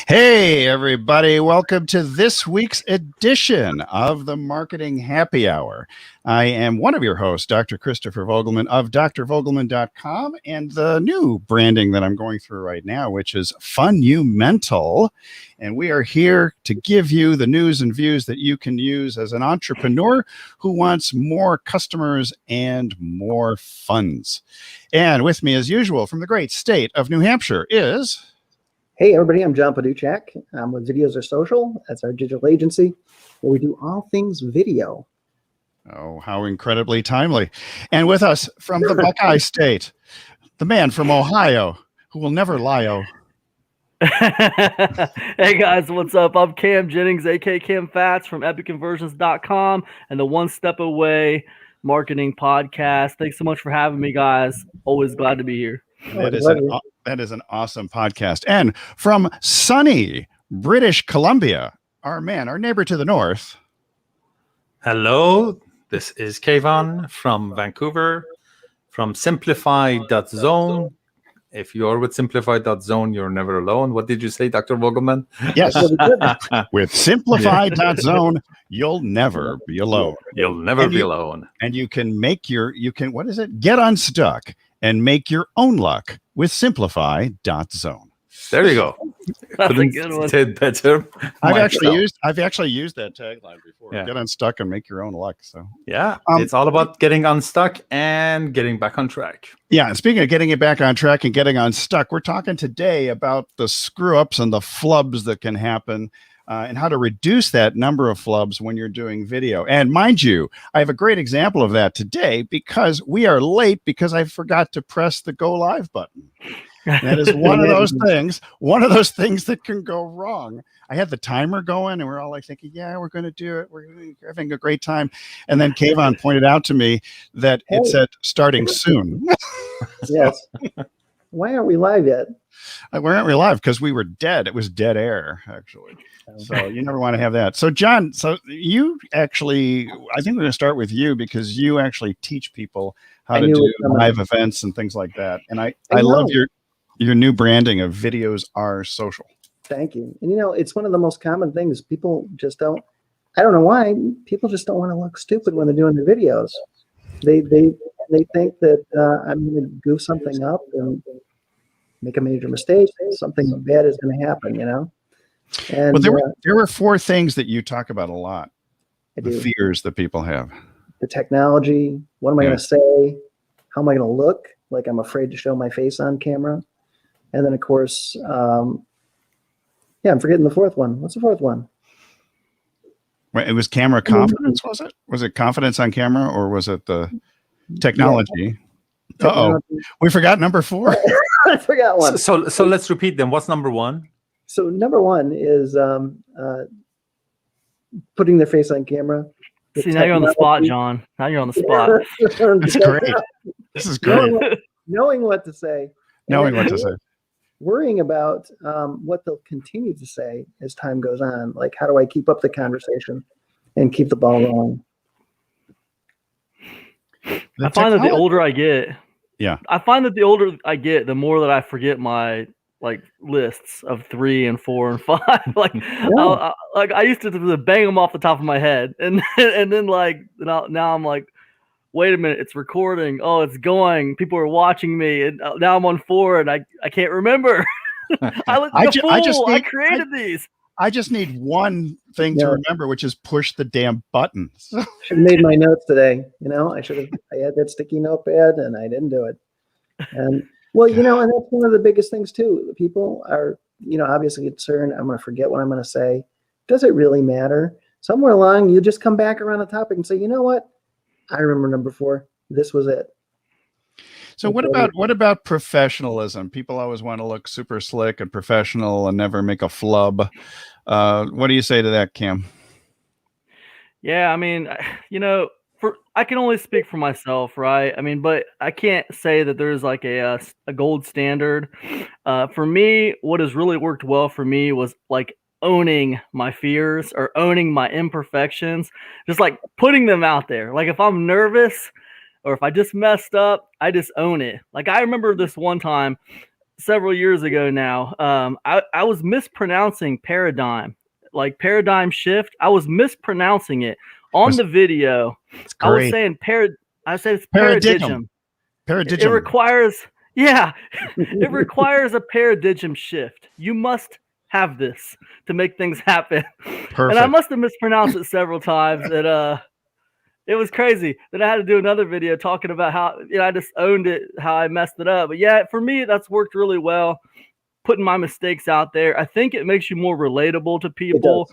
Hey, everybody. Welcome to this week's edition of the Marketing Happy Hour. I am one of your hosts, Dr. Christopher Vogelmann of drvogelmann.com, and the new branding that I'm going through right now, which is Funumental. And we are here to give you the news and views that you can use as an entrepreneur who wants more customers and more funds. And with me, as usual, from the great state of New Hampshire is... Hey everybody, I'm John Paduchak. I'm with Videos Are Social. That's our digital agency where we do all things video. Oh, how incredibly timely. And with us from the Buckeye State, the man from Ohio who will never lie. Hey guys, what's up? I'm Kam Jennings, aka Cam Fats from epicconversions.com and the One Step Away Marketing Podcast. Thanks so much for having me, guys. Always glad to be here. That is an awesome podcast. And from sunny British Columbia, our neighbor to the north. Hello, this is Kayvon from Vancouver, from Simplify.zone. If you're with Simplify.zone, you're never alone. What did you say, Dr. Vogelmann? Yes. With Simplify.zone, you'll never be alone. You'll never be alone. And you can get unstuck and make your own luck with Simplify.zone. There you go. That's a good one. Did better. I've actually used that tagline before. Yeah. Get unstuck and make your own luck. So yeah, it's all about getting unstuck and getting back on track. Yeah, and speaking of getting it back on track and getting unstuck, we're talking today about the screw-ups and the flubs that can happen. And how to reduce that number of flubs when you're doing video. And mind you, I have a great example of that today because we are late because I forgot to press the go live button. That is one of those things that can go wrong. I had the timer going and we're all like thinking, yeah, we're going to do it. We're having a great time. And then Kayvon pointed out to me that it said starting soon. Yes. Why aren't we live yet? Why aren't we live? Because we were dead. It was dead air, actually. So you never want to have that. So John, you actually, I think we're going to start with you because you actually teach people how to do live events and things like that. And I love your new branding of Videos Are Social. Thank you. And it's one of the most common things. People just don't, I don't know why, people just don't want to look stupid when they're doing their videos. They think that I'm going to goof something up and make a major mistake. Something bad is going to happen, And there were four things that you talk about a lot. The fears that people have. The technology. What am I going to say? How am I going to look? Like I'm afraid to show my face on camera. And then, of course, I'm forgetting the fourth one. What's the fourth one? Wait, it was camera confidence, was it? Was it confidence on camera or was it the technology? Uh-oh. We forgot number 4. I forgot one. So let's repeat them. What's number 1? So number 1 is putting their face on camera. See, now you're on the spot, John. Now you're on the spot. That's great. This is great. Knowing what to say. Worrying about what they'll continue to say as time goes on. Like, how do I keep up the conversation and keep the ball rolling? I find that the older I get, the more that I forget my lists of 3 and 4 and 5. I used to bang them off the top of my head, and then now I'm like, wait a minute, it's recording. Oh, it's going. People are watching me, and now I'm on 4, and I can't remember. I created these. I just need one thing to remember, which is push the damn buttons. Should have made my notes today. I had that sticky notepad and I didn't do it. And and that's one of the biggest things too. People are, obviously concerned. I'm going to forget what I'm going to say. Does it really matter? Somewhere along, you just come back around the topic and say, you know what? I remember number 4. This was it. So what about professionalism? People always want to look super slick and professional and never make a flub. What do you say to that, Cam? Yeah, I mean, I can only speak for myself, right? I mean, but I can't say that there's like a gold standard. For me, what has really worked well for me was like owning my fears or owning my imperfections, just like putting them out there. Like if I'm nervous or if I just messed up, I just own it. Like I remember this one time, several years ago now. I was mispronouncing paradigm, like paradigm shift. I was mispronouncing it on the video. It's I was great. saying I said it's Paradigm. paradigm. It requires, it requires a paradigm shift. You must have this to make things happen. Perfect. And I must have mispronounced it several times. And it was crazy. Then I had to do another video talking about how I just owned it, how I messed it up. But yeah, for me, that's worked really well. Putting my mistakes out there. I think it makes you more relatable to people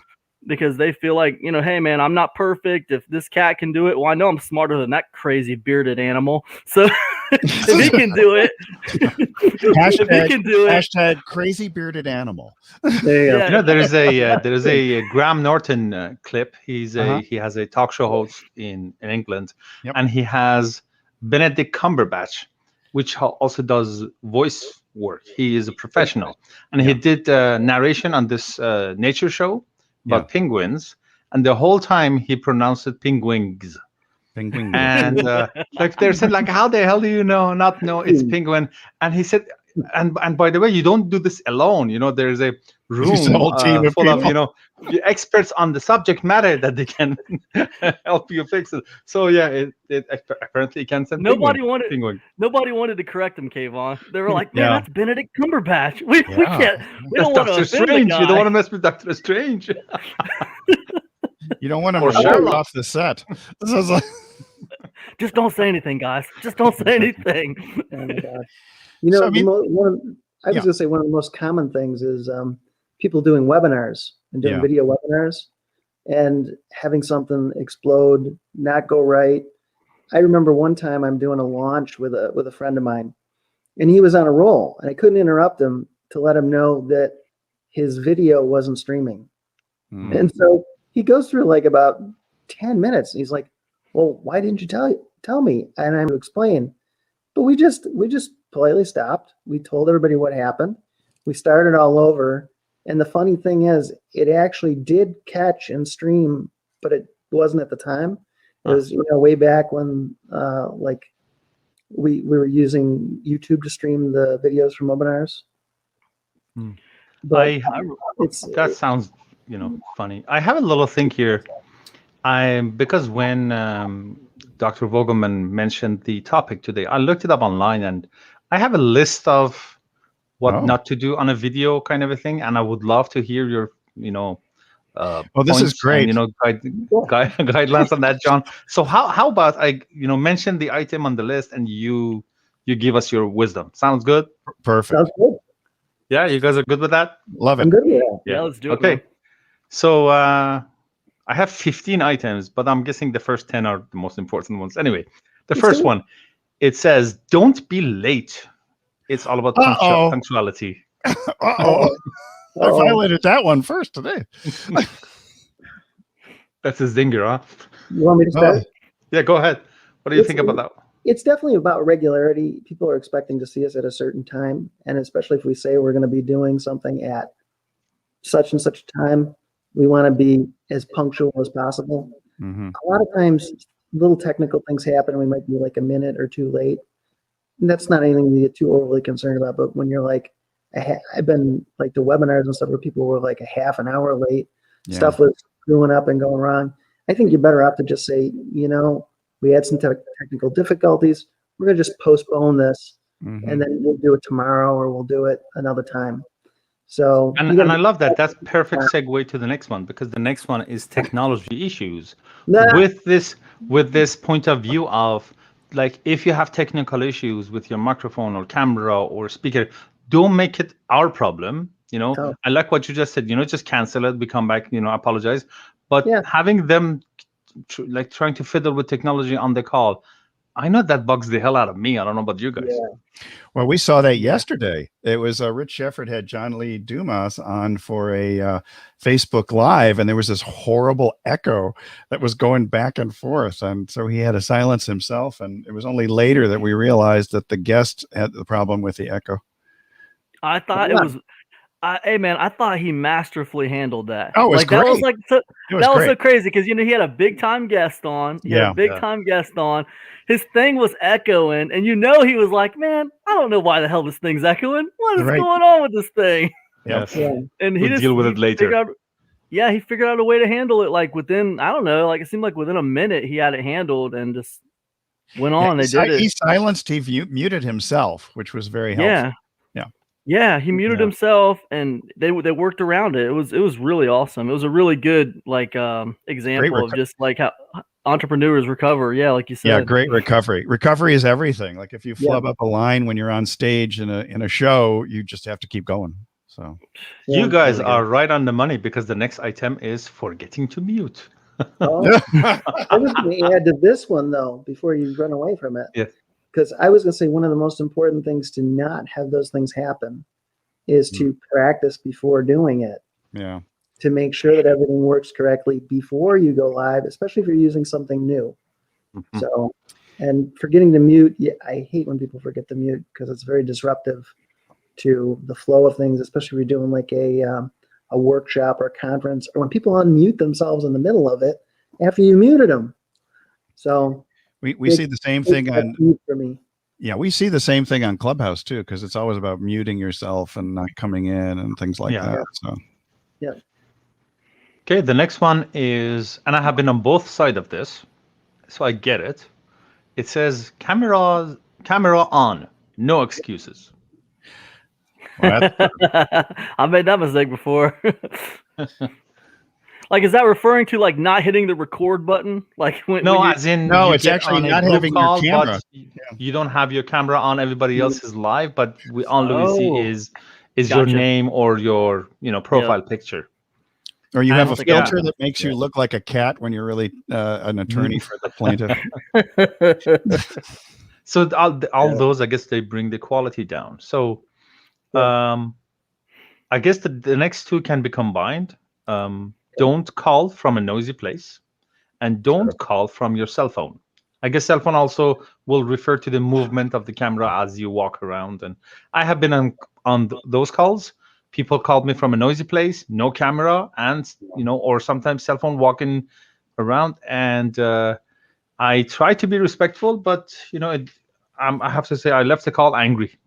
because they feel like, hey man, I'm not perfect. If this cat can do it, well, I know I'm smarter than that crazy bearded animal. So if he can do it, Hashtag, if he can do it. Hashtag crazy bearded animal. There you go. Yeah. There's a Graham Norton clip. He has a talk show host in England, Yep. and he has Benedict Cumberbatch, which also does voice work. He is a professional, and he did narration on this nature show about penguins, and the whole time he pronounced it penguins. Penguin. And like they said, like, how the hell do you not know it's penguin? And he said, and by the way, you don't do this alone. There's a room a whole team of full people. of experts on the subject matter that they can help you fix it. So yeah, it apparently can send Nobody penguin. wanted to correct him, Kayvon. They were like, man, Yeah. that's Benedict Cumberbatch. We can't. We That's don't want to Doctor offend the Strange. guy. You don't want to mess with Doctor Strange. You don't want him Or to walk Sherlock. off the set. This is like, Just don't say anything, guys. Just don't say anything. Oh my God. So, I mean- I was going to say one of the most common things is people doing webinars and doing Yeah. video webinars and having something explode, not go right. I remember one time I'm doing a launch with a friend of mine, and he was on a roll, and I couldn't interrupt him to let him know that his video wasn't streaming. And so he goes through like about 10 minutes. And he's like, well, why didn't you tell me? And I'm to explain. But we just politely stopped. We told everybody what happened. We started all over. And the funny thing is, it actually did catch and stream, but it wasn't at the time. It was way back when like we were using YouTube to stream the videos from webinars. But That sounds funny. I have a little thing here. Because when Dr. Vogelmann mentioned the topic today, I looked it up online, and I have a list of what not to do on a video, kind of a thing. And I would love to hear your this is points great. and, guidelines on that, John. So how about I mention the item on the list, and you give us your wisdom. Sounds good? Perfect. sounds good. Yeah, you guys are good with that? Love I'm it. good with that. Yeah, let's do it. Okay. Man. So I have 15 items, but I'm guessing the first 10 are the most important ones. Anyway, the first one, it says, don't be late. It's all about punctuality. Uh-oh. I violated that one first today. That's a zinger, huh? You want me to start? Yeah, go ahead. What do you think about that? It's definitely about regularity. People are expecting to see us at a certain time. And especially if we say we're going to be doing something at such and such time, we want to be as punctual as possible. Mm-hmm. A lot of times, little technical things happen. We might be like a minute or two late. And that's not anything to get too overly concerned about. But when you're like, I've been like to webinars and stuff where people were like a half an hour late, stuff was screwing up and going wrong. I think you're better off to just say, we had some technical difficulties. We're going to just postpone this, and then we'll do it tomorrow, or we'll do it another time. So, and I love that. That's perfect segue to the next one, because the next one is technology issues. With this point of view of, like, if you have technical issues with your microphone or camera or speaker, don't make it our problem. I like what you just said. Just cancel it. We come back. Apologize. But having them trying to fiddle with technology on the call, I know that bugs the hell out of me. I don't know about you guys. Yeah. Well, we saw that yesterday. It was Rich Shefford had John Lee Dumas on for a Facebook Live, and there was this horrible echo that was going back and forth. And so he had to silence himself. And it was only later that we realized that the guest had the problem with the echo. I thought it was Hey man, I thought he masterfully handled that. Oh, it was like that was great. like so, It was that was great. so crazy because he had a big time guest on. He had Yeah. a big time guest on. His thing was echoing, and he was like, "Man, I don't know why the hell this thing's echoing. What is Right. going on with this thing?" Yes. And We'll deal with it later. He figured out a way to handle it. Like within, I don't know, like it seemed like within a minute he had it handled and just went on. They did it. He silenced. He muted himself, which was very helpful. Yeah, he muted himself, and they worked around it. It was really awesome. It was a really good example of just like how entrepreneurs recover. Yeah, like you said. Yeah, great recovery. Recovery is everything. Like if you flub up a line when you're on stage in a show, you just have to keep going. So you guys are right on the money because the next item is forgetting to mute. I was going to add to this one though before you run away from it. Yes. Because I was going to say one of the most important things to not have those things happen is to practice before doing it. Yeah. To make sure that everything works correctly before you go live, especially if you're using something new. So, and forgetting to mute, I hate when people forget to mute because it's very disruptive to the flow of things, especially if you're doing like a workshop or a conference, or when people unmute themselves in the middle of it after you muted them. So we see the same thing on for me. Yeah, we see the same thing on Clubhouse too, because it's always about muting yourself and not coming in and things like that. So okay, the next one is, and I have been on both sides of this, so I get it. It says camera on, no excuses. Well, I made that mistake before. Like, is that referring to like not hitting the record button? Like as in it's actually not having your camera. You don't have your camera on. Everybody else is live, but all we see is your name or your profile picture. Or you have a filter that makes you look like a cat when you're really an attorney for the plaintiff. So all those, I guess, they bring the quality down. So I guess the next two can be combined. Don't call from a noisy place, and don't call from your cell phone. I guess cell phone also will refer to the movement of the camera as you walk around. And I have been on those calls. People called me from a noisy place, no camera, and or sometimes cell phone walking around. And I try to be respectful, but I have to say I left the call angry.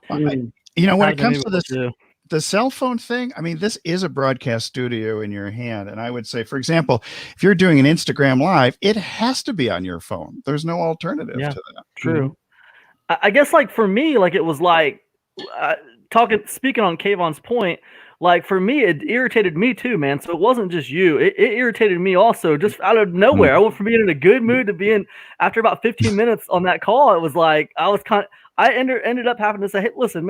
When it comes to the cell phone thing, I mean, this is a broadcast studio in your hand. And I would say, for example, if you're doing an Instagram Live, it has to be on your phone. There's no alternative to that. True. I guess like for me, like it was like speaking on Kayvon's point, like for me, it irritated me too, man. So it wasn't just you. It irritated me also just out of nowhere. I went from being in a good mood to being, after about 15 minutes on that call, it was like, I ended up having to say, hey, listen,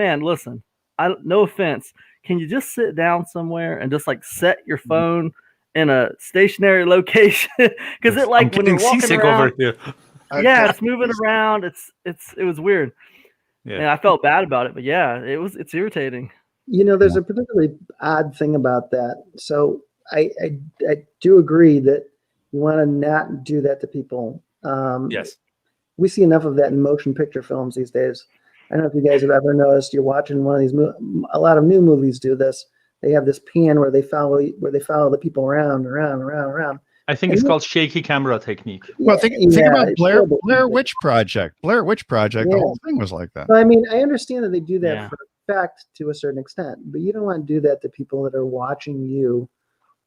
no offense. Can you just sit down somewhere and just like set your phone in a stationary location? Because it like when you're walking around, over here. It's moving around. It was weird. Yeah, and I felt bad about it, but it's irritating. There's a particularly odd thing about that. So I do agree that you want to not do that to people. Yes. We see enough of that in motion picture films these days. I don't know if you guys have ever noticed, you're watching one of these, a lot of new movies do this. They have this pan where they follow the people around. I think it's called shaky camera technique. Well, think about Blair Witch Project. Blair Witch Project, the whole thing was like that. I mean, I understand that they do that for effect to a certain extent, but you don't want to do that to people that are watching you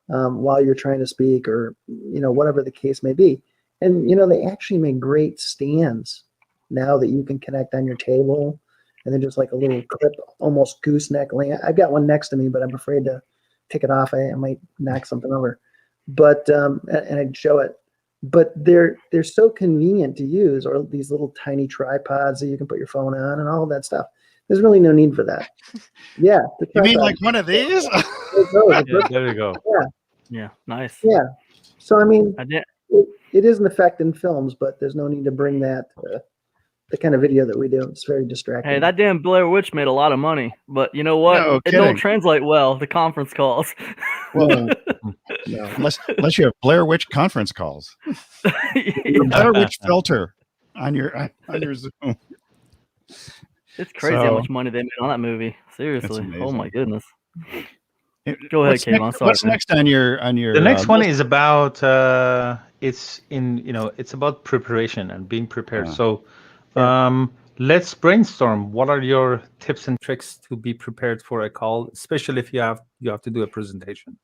while you're trying to speak or, whatever the case may be. And, they actually make great stands now that you can connect on your table, and then just like a little clip, almost gooseneck lamp. I've got one next to me, but I'm afraid to take it off. I might knock something over. But and I'd show it. But they're so convenient to use, or these little tiny tripods that you can put your phone on and all of that stuff. There's really no need for that. Yeah. You mean like one of these? There you go. Yeah. Nice. Yeah. So I mean, it is an effect in films, but there's no need to bring that the kind of video that we do. It's very distracting. Hey, that damn Blair Witch made a lot of money, but you know what? No it don't translate well, the conference calls. Well, no, unless you have Blair Witch conference calls. Blair Witch filter on your Zoom. It's crazy how much money they made on that movie. Seriously. Oh my amazing. goodness. Go ahead, Kayvon. Sorry, What's man. next on your The next one list? is about it's about preparation and being prepared. So let's brainstorm. What are your tips and tricks to be prepared for a call, especially if you have to do a presentation?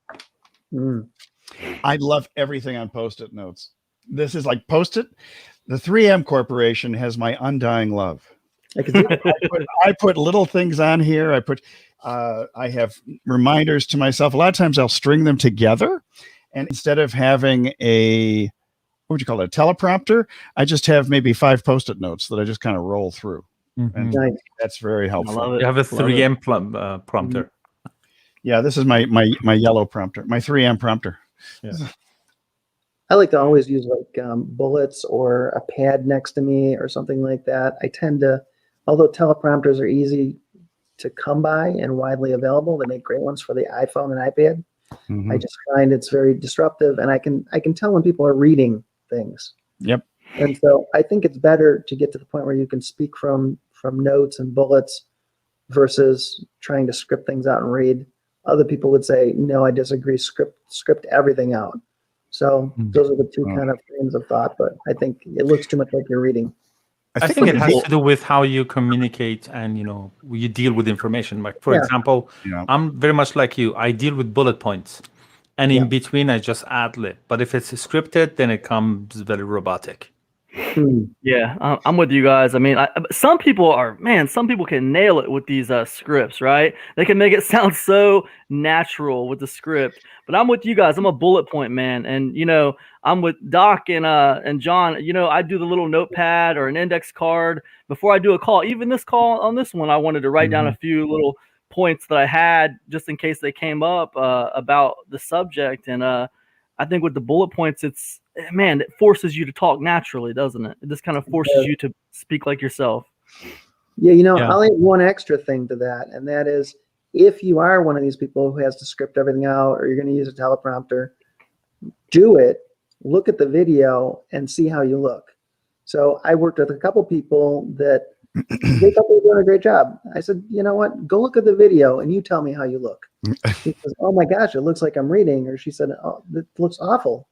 I love everything on Post-it notes. This is like Post-it. The 3M Corporation has my undying love. I can see that. I put little things on here. I have reminders to myself. A lot of times I'll string them together, and instead of having a, what would you call it, a teleprompter, I just have maybe 5 Post-it notes that I just kind of roll through. And Nice. that's very I helpful. love it. You have a Love it. 3M prompter. Yeah, this is my yellow prompter, my 3M prompter. Yeah. I like to always use like bullets or a pad next to me or something like that. I tend to, although teleprompters are easy to come by and widely available, they make great ones for the iPhone and iPad. Mhm. I just find it's very disruptive, and I can tell when people are reading things. Yep. And so I think it's better to get to the point where you can speak from notes and bullets versus trying to script things out and read. Other people would say, no, I disagree. Script everything out. So those are the two kind of trains of thought, but I think it looks too much like you're reading. I think it has to do with how you communicate and you deal with information. Like for example, I'm very much like you. I deal with bullet points, and in between I just ad lib. But if it's scripted, then it comes very robotic. Yeah, I'm with you guys. I mean, some people can nail it with these scripts, right? They can make it sound so natural with the script. But I'm with you guys. I'm a bullet point man, and I'm with Doc and John. I do the little notepad or an index card before I do a call. Even this call on this one, I wanted to write down a few little points that I had just in case they came up about the subject. And I think with the bullet points, it forces you to talk naturally, doesn't it? It just kind of forces you to speak like yourself. Yeah, I'll add one extra thing to that, and that is if you are one of these people who has to script everything out or you're going to use a teleprompter, do it, look at the video, and see how you look. So I worked with a couple people that they thought they were doing a great job. I said, you know what? Go look at the video and you tell me how you look. She says, oh my gosh, it looks like I'm reading. Or she said, oh, it looks awful.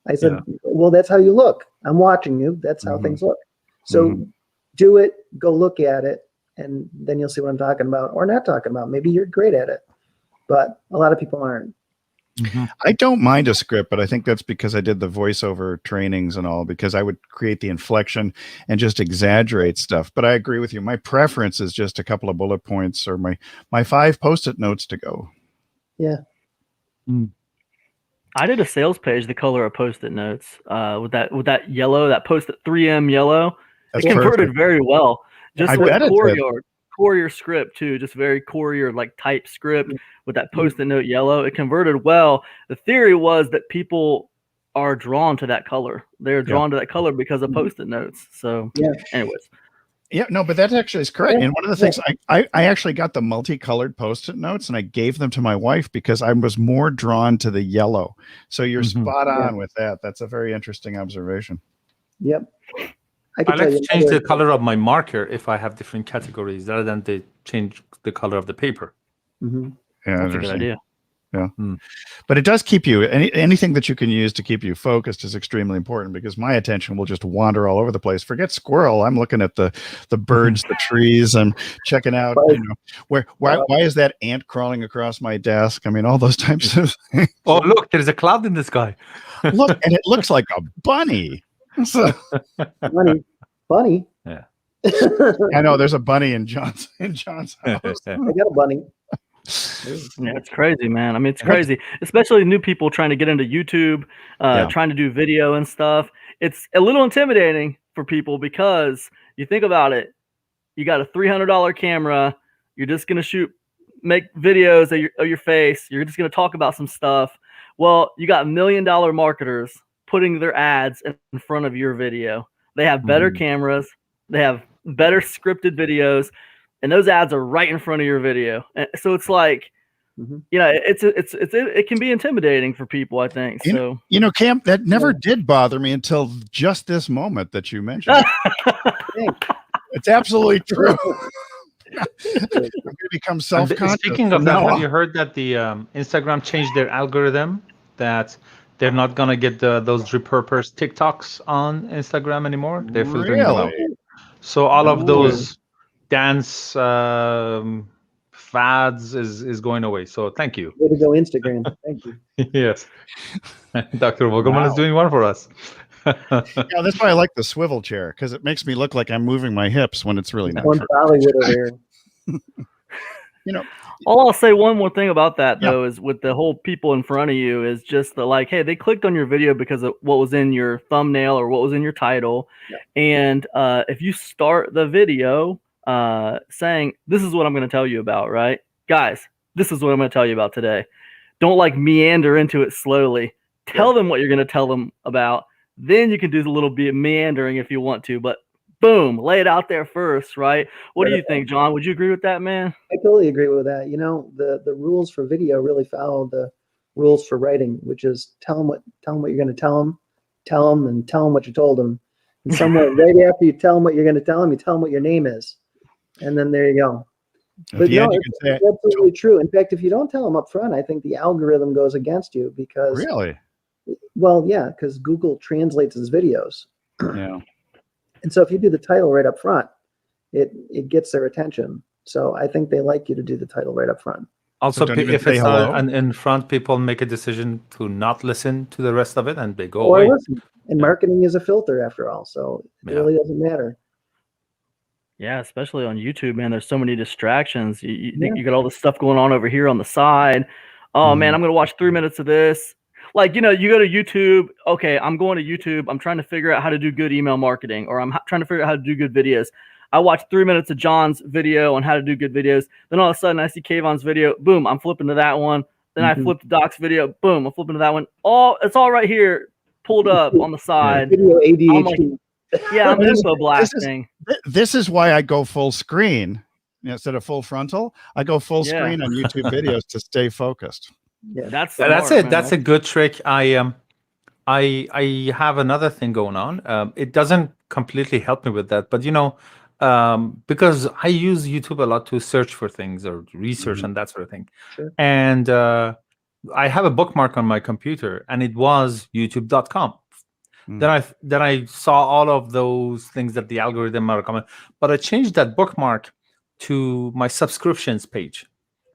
I said, well, that's how you look. I'm watching you. That's how things look. So do it, go look at it, and then you'll see what I'm talking about or not talking about. Maybe you're great at it, but a lot of people aren't. I don't mind a script, but I think that's because I did the voiceover trainings and all, because I would create the inflection and just exaggerate stuff. But I agree with you. My preference is just a couple of bullet points or my 5 Post-it notes to go. Yeah. I did a sales page, the color of Post-it notes, with that yellow, that Post-it 3M yellow. That's it converted perfect. very well. Just I with bet it did. courier script too, just very courier like type script with that Post-it note yellow. It converted well. The theory was that people are drawn to that color. They're drawn to that color because of Post-it notes. So anyways. Yeah, no, but that actually is correct. And one of the things I actually got the multicolored Post-it notes and I gave them to my wife because I was more drawn to the yellow. So you're spot on with that. That's a very interesting observation. Yep. I like to change the color of my marker if I have different categories rather than to change the color of the paper. Yeah, that's a good idea. Yeah. But it does keep you, anything that you can use to keep you focused is extremely important, because my attention will just wander all over the place. Forget squirrel. I'm looking at the birds, the trees. I'm checking out, why is that ant crawling across my desk? I mean, all those types of things. Oh, look, there's a cloud in the sky. Look, and it looks like a bunny. So, bunny. Yeah. I know there's a bunny in John's house. I got a bunny. Yeah, it's crazy, man. I mean, it's crazy, especially new people trying to get into YouTube, trying to do video and stuff. It's a little intimidating for people because you think about it. You got a $300 camera. You're just going to make videos of your face. You're just going to talk about some stuff. Well, you got $1 million marketers putting their ads in front of your video. They have better cameras. They have better scripted videos. And those ads are right in front of your video. And so it's like, it can be intimidating for people, I think. So, Cam, that never did bother me until just this moment that you mentioned. It's absolutely true. I'm going to become And self-conscious. speaking of that, have you heard that the Instagram changed their algorithm, that they're not gonna get those repurposed TikToks on Instagram anymore? They're filtering them out. Really? So all of Ooh. those dance fads is going away. So thank you. Way to go, Instagram. Thank you. Yes, Dr. Vogelmann is doing one for us. Yeah, that's why I like the swivel chair, because it makes me look like I'm moving my hips when it's really not One true. Bollywood over here. You know, I'll say one more thing about that Yeah. though, is with the whole people in front of you, is just the like, hey, they clicked on your video because of what was in your thumbnail or what was in your title. Yeah. And if you start the video saying, this is what I'm going to tell you about, right? Guys, this is what I'm going to tell you about today. Don't like meander into it slowly. Tell them what you're going to tell them about. Then you can do the little bit of meandering if you want to, but boom, lay it out there first, right? What do you think, John? Would you agree with that, man? I totally agree with that. You know, the rules for video really follow the rules for writing, which is tell them what you're going to tell them, and tell them what you told them. And somewhere right after you tell them what you're going to tell them, you tell them what your name is, and then there you go. But the no, end, you it's can say, absolutely true. In fact, if you don't tell them up front, I think the algorithm goes against you because, really? well, yeah, because Google translates his videos. Yeah. And so if you do the title right up front, it gets their attention. So I think they like you to do the title right up front. Also, don't even if say it's hello? not in front, people make a decision to not listen to the rest of it, and they go Or away. listen. And marketing is a filter after all, so it Yeah. really doesn't matter. Yeah, especially on YouTube, man. There's so many distractions. You think Yeah. you got all this stuff going on over here on the side. Oh man, I'm gonna watch 3 minutes of this. Like, you know, you go to YouTube. Okay, I'm going to YouTube. I'm trying to figure out how to do good email marketing, or I'm trying to figure out how to do good videos. I watch 3 minutes of John's video on how to do good videos. Then all of a sudden, I see Kayvon's video. Boom, I'm flipping to that one. Then I flip to Doc's video. Boom, I'm flipping to that one. It's all right here, pulled up on the side. Video ADHD. I'm like, yeah, I'm info blasting. This is why I go full screen instead of full frontal. I go full Yeah. screen on YouTube videos to stay focused. Yeah. That's That's smart, it. man. That's a good trick. I have another thing going on. It doesn't completely help me with that, but you know, because I use YouTube a lot to search for things or research and that sort of thing. Sure. And I have a bookmark on my computer, and it was youtube.com. Then I saw all of those things that the algorithm are recommend, but I changed that bookmark to my subscriptions page.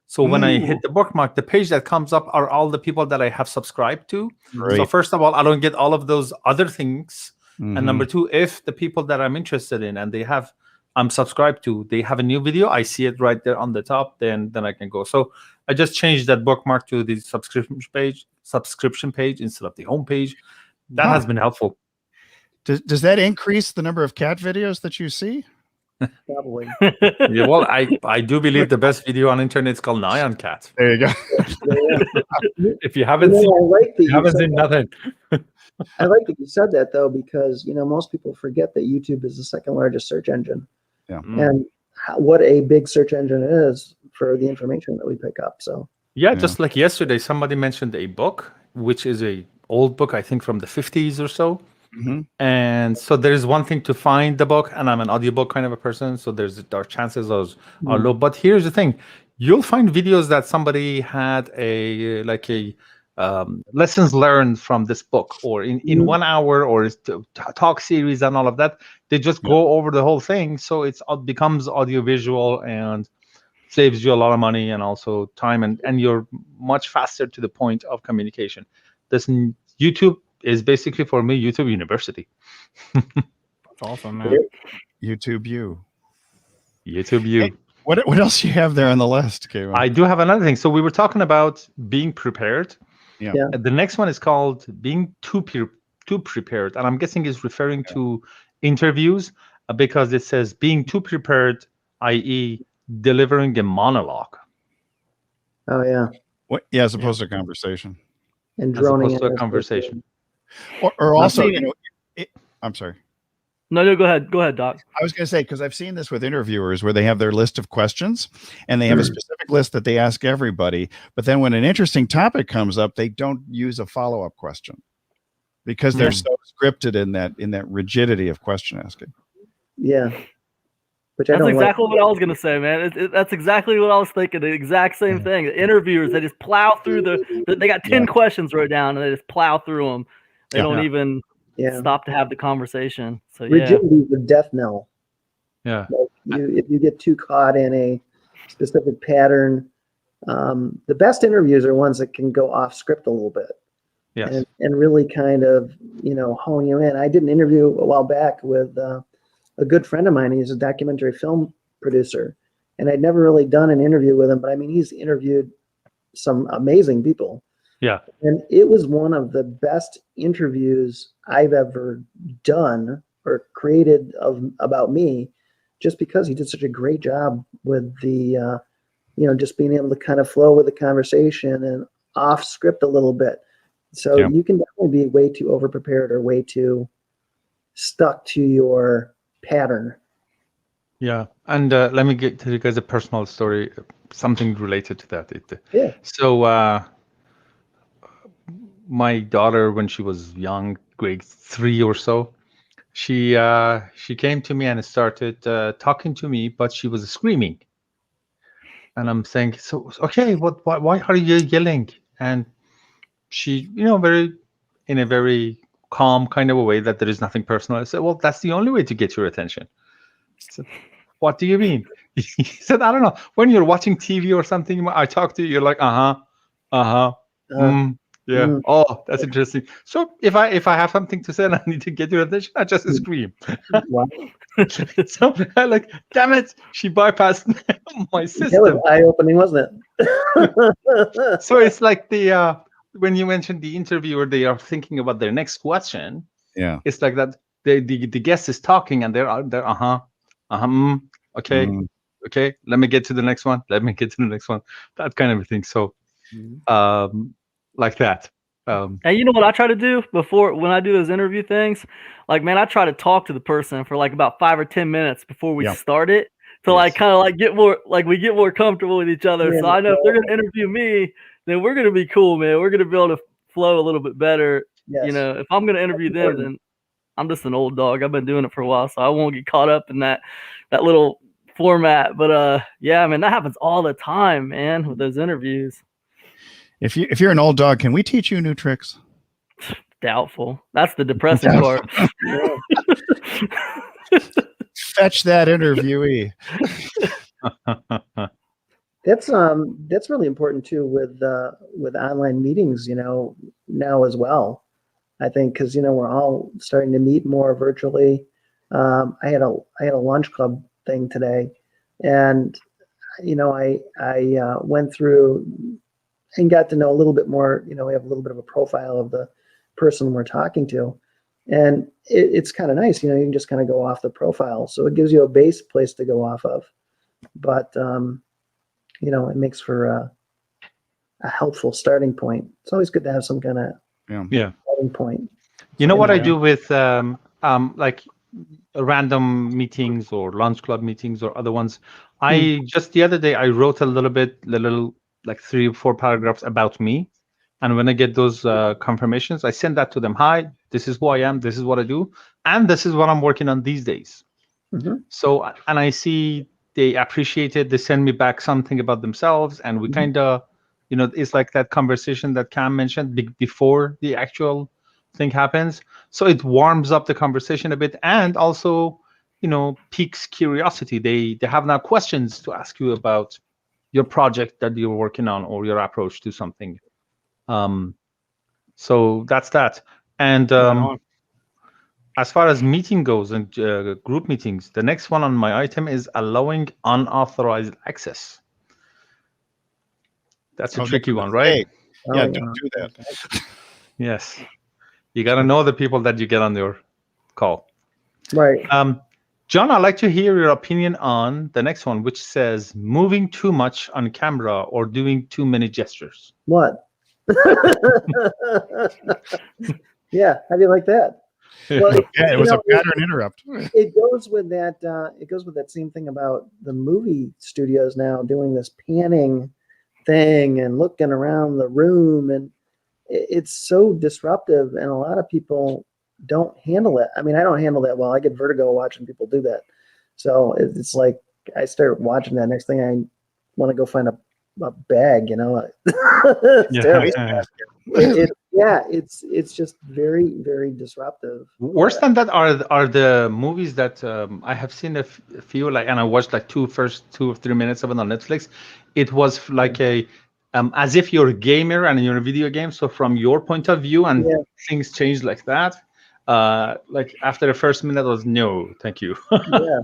So when I hit the bookmark, the page that comes up are all the people that I have subscribed to. Great. So first of all, I don't get all of those other things. Mhm. And number two, if the people that I'm interested in and I'm subscribed to, they have a new video, I see it right there on the top, then I can go. So I just changed that bookmark to the subscription page instead of the home page. That has been helpful. Does that increase the number of cat videos that you see? Probably. Yeah, well, I do believe the best video on internet is called Nyan Cat. There you go. If you haven't You know, seen, I like that you haven't said seen that. nothing. I like that you said that though, because you know most people forget that YouTube is the second largest search engine, Yeah. and what a big search engine it is for the information that we pick up. So Yeah, just like yesterday, somebody mentioned a book, which is a old book, I think from the 50s or so. And so there's one thing to find the book, and I'm an audiobook kind of a person, so our chances are low. But here's the thing: you'll find videos that somebody had a lessons learned from this book, or in 1 hour, or talk series and all of that. They just go over the whole thing, so it becomes audiovisual and saves you a lot of money and also time, and you're much faster to the point of communication. This YouTube is basically, for me, YouTube University. That's awesome, man. YouTube you. Hey, What else you have there on the list, Kayvon? I do have another thing. So we were talking about being prepared. Yeah. The next one is called being too prepared, and I'm guessing is referring to interviews because it says being too prepared, i.e., delivering a monologue. oh yeah, Yeah, as opposed to a conversation. and As droning opposed to in a as conversation. Or also, seen- you know, I'm sorry. No, go ahead, Doc. I was going to say, because I've seen this with interviewers where they have their list of questions and they have a specific list that they ask everybody. But then when an interesting topic comes up, they don't use a follow-up question because they're so scripted in that rigidity of question asking. Yeah. which I That's don't exactly like. what I was gonna say, man. That's exactly what I was thinking. The exact same thing. The interviewers, they just plow through they got 10 questions wrote down, and they just plow through them. They don't even stop to have the conversation. So Rigidity is the death knell. Yeah. Like if you get too caught in a specific pattern, the best interviews are ones that can go off script a little bit. Yes. And really kind of, hone you in. I did an interview a while back with a good friend of mine. He's a documentary film producer, and I'd never really done an interview with him, but I mean, he's interviewed some amazing people. Yeah. And it was one of the best interviews I've ever done or created about me, just because he did such a great job with the, just being able to kind of flow with the conversation and off script a little bit. So you can definitely be way too over prepared or way too stuck to your pattern. Yeah, and let me get to you guys a personal story, something related to that. Yeah. So my daughter, when she was young, grade 3 or so, she came to me and started talking to me, but she was screaming. And I'm saying, so okay, why are you yelling? And she, in a very calm kind of a way that there is nothing personal. I said, well, that's the only way to get your attention. I said, what do you mean? He said, I don't know. When you're watching TV or something, I talk to you, you're like, yeah. Oh, that's interesting. So if I have something to say and I need to get your attention, I just scream. Wow. So I'm like, damn it, she bypassed my system. That was eye-opening, wasn't it? So it's like the when you mentioned the interviewer, they are thinking about their next question. Yeah. It's like that the guest is talking and they're okay, okay, let me get to the next one. That kind of a thing. So like that. And you know what I try to do when I do those interview things? Like, man, I try to talk to the person for like about 5 or 10 minutes before we start it to like kind of like get more comfortable with each other. So I know if they're gonna interview me, then we're gonna be cool, man. We're gonna be able to flow a little bit better. Yes. If I'm gonna interview them, then I'm just an old dog. I've been doing it for a while, so I won't get caught up in that little format. But yeah, man, that happens all the time, man, with those interviews. If you're an old dog, can we teach you new tricks? Doubtful. That's the depressing part. Fetch that interviewee. That's really important too with online meetings, now as well. I think because we're all starting to meet more virtually. I had a lunch club thing today, and I went through and got to know a little bit more. We have a little bit of a profile of the person we're talking to, and it's kind of nice. You can just kind of go off the profile, so it gives you a base place to go off of. But it makes for a helpful starting point. It's always good to have some kind of starting point. You know what I do with like random meetings or lunch club meetings or other ones? I just the other day I wrote a little like 3 or 4 paragraphs about me, and when I get those confirmations, I send that to them. Hi, this is who I am. This is what I do, and this is what I'm working on these days. So, and I see they appreciate it. They send me back something about themselves, and we kind of, it's like that conversation that Kam mentioned before the actual thing happens. So it warms up the conversation a bit, and also, piques curiosity. They have now questions to ask you about your project that you're working on or your approach to something. So that's that. And as far as meeting goes and group meetings, the next one on my item is allowing unauthorized access. That's a tricky one, right? Yeah, don't do that. Yes. You got to know the people that you get on your call. Right. John, I'd like to hear your opinion on the next one, which says moving too much on camera or doing too many gestures. What? Yeah, how do you like that? Well, it was a pattern interrupt. It goes with that. It goes with that same thing about the movie studios now doing this panning thing and looking around the room, and it's so disruptive, and a lot of people don't handle it. I mean, I don't handle that well. I get vertigo watching people do that. So it's like I start watching that. Next thing I want to go find a bag, It's terrible. It's just very, very disruptive. Worse than that are the movies that I have seen a few, like, and I watched like first 2 or 3 minutes of it on Netflix. It was like as if you're a gamer and you're in a video game. So from your point of view, and things change like that. Like after the first minute, was no, thank you. Yeah.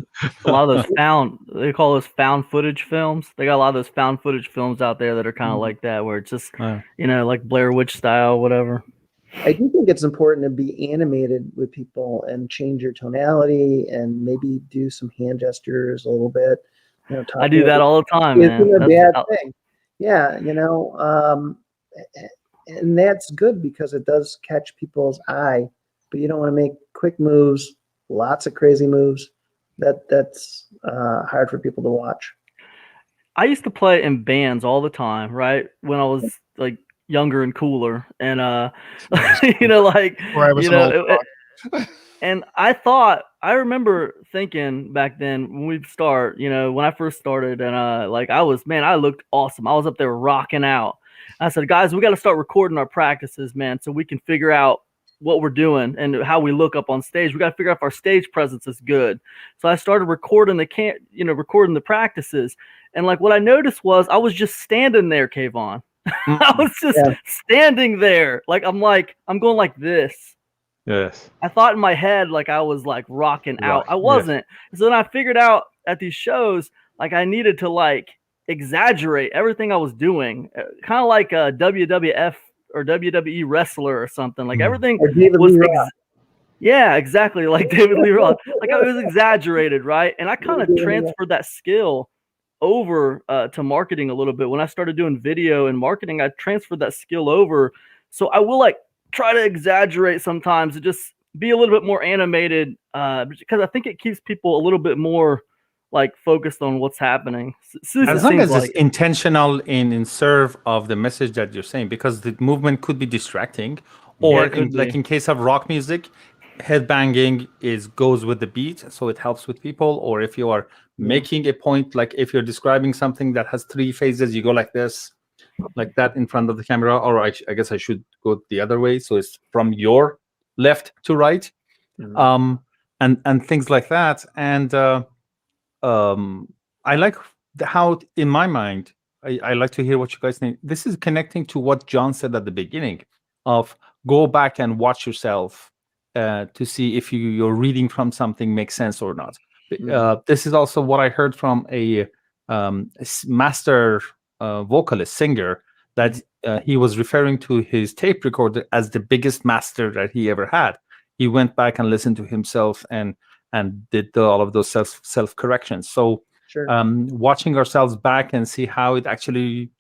A lot of those they call those found footage films. They got a lot of those found footage films out there that are kind of like that, where it's just, like Blair Witch style, whatever. I do think it's important to be animated with people and change your tonality and maybe do some hand gestures a little bit. I do that all the time, man. It's a bad thing. Yeah, and that's good because it does catch people's eye, but you don't want to make quick moves, lots of crazy moves. That's hard for people to watch. I used to play in bands all the time, right? When I was like younger and cooler, and and I remember thinking back then when we start, when I first started, and I looked awesome. I was up there rocking out. I said, guys, we got to start recording our practices, man, so we can figure out what we're doing and how we look up on stage. We got to figure out if our stage presence is good. So I started recording recording the practices. And like what I noticed was I was just standing there, Kayvon. I was just standing there. I'm going like this. Yes. I thought in my head, like I was like rocking out. I wasn't. Yes. So then I figured out at these shows, like I needed to like exaggerate everything I was doing, kind of like a WWF or WWE wrestler or something. Like everything was exactly like David Lee Roth. Like it was exaggerated, right? And I kind of transferred that skill over to marketing a little bit. When I started doing video and marketing, I transferred that skill over. So I will like try to exaggerate sometimes and just be a little bit more animated because I think it keeps people a little bit more like focused on what's happening. As long as it's intentional in serve of the message that you're saying, because the movement could be distracting, or in case of rock music, headbanging goes with the beat, so it helps with people. Or if you are making a point, like if you're describing something that has 3 phases, you go like this, like that in front of the camera. Or I guess I should go the other way, so it's from your left to right, and things like that. And I like how, in my mind, I like to hear what you guys think. This is connecting to what John said at the beginning of go back and watch yourself to see if your reading from something makes sense or not. This is also what I heard from a master vocalist, singer, that he was referring to his tape recorder as the biggest master that he ever had. He went back and listened to himself and did all of those self corrections. So watching ourselves back and see how it actually,